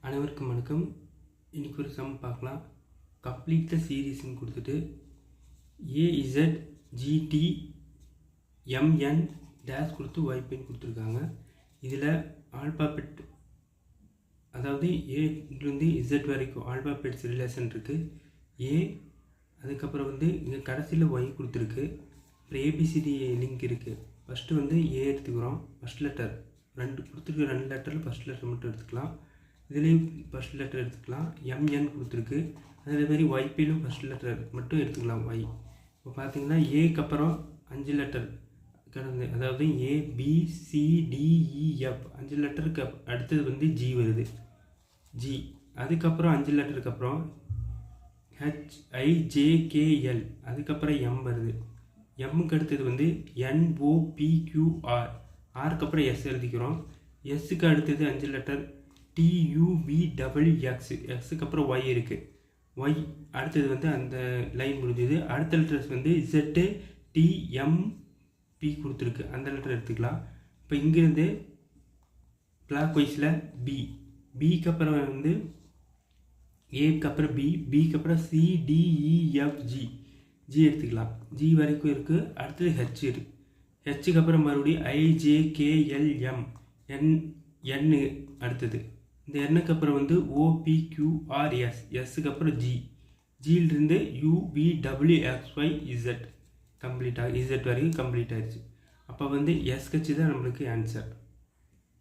அனைவருக்கும் வணக்கம். இன்றைக்கி ஒரு சம் பார்க்கலாம். கம்ப்ளீட் த சீரீஸ்ன்னு கொடுத்துட்டு AZGTMN டேஷ் கொடுத்து ஒய்பின்னு கொடுத்துருக்காங்க. இதில் ஆல்பாபெட், அதாவது ஏலேருந்து இசட் வரைக்கும் ஆல்பாபெட்ஸ் ரிலேஷன் இருக்குது. ஏ, அதுக்கப்புறம் இங்கே கடைசியில் ஒய் கொடுத்துருக்கு. அப்புறம் ஏபிசிடி லிங்க் இருக்குது. ஃபஸ்ட்டு ஏ எடுத்துக்கிறோம். ஃபஸ்ட் லெட்டர் கொடுத்துருக்கு. 2 லெட்டரில் ஃபஸ்ட் லெட்டர் மட்டும் எடுத்துக்கலாம். இதுலேயும் ஃபஸ்ட் லெட்டர் எடுத்துக்கலாம். எம்என் கொடுத்துருக்கு. அதேமாதிரி ஒய்பிலும் ஃபஸ்ட் லெட்டர் மட்டும் எடுத்துக்கலாம். ஒய் இப்போ பார்த்தீங்கன்னா ஏக்கு அப்புறம் 5 லெட்டர் கடந்து, அதாவது ABCDEF 5 லெட்டருக்கு அடுத்தது ஜி வருது. ஜி, அதுக்கப்புறம் 5 லெட்டருக்கு அப்புறம் HIJKL, அதுக்கப்புறம் எம் வருது. எம்முக்கு அடுத்தது NOPQR, ஆருக்கு அப்புறம் எஸ் எழுதிக்கிறோம். எஸ்ஸுக்கு அடுத்தது 5 லெட்டர் TUVXX, எக்ஸுக்கு அப்புறம் ஒய் இருக்குது. ஒய் அடுத்தது அந்த லைன் முடிஞ்சது. அடுத்த லெட்டர்ஸ் ZTMP கொடுத்துருக்கு. அந்த லெட்டர் எடுத்துக்கலாம். இப்போ இங்கேருந்து கிளாக் வைஸில் பிக்கு அப்புறம் ஏக்கு அப்புறம் பிக்கு அப்புறம் CDEFG, ஜி எடுத்துக்கலாம். ஜி வரைக்கும் இருக்குது. அடுத்தது ஹெச் இருக்குது. ஹெச்சுக்கு அப்புறம் மறுபடியும் IJKLM, என் அடுத்தது. இந்த எண்ணுக்கு அப்புறம் OPQRS, எஸ்ஸுக்கு அப்புறம் ஜி, ஜியிலிருந்து UVWXYZ கம்ப்ளீட் ஆகி இசட் வரைக்கும் கம்ப்ளீட் ஆகிடுச்சு. அப்போ எஸ் கட்சி தான் நம்மளுக்கு ஆன்சர்.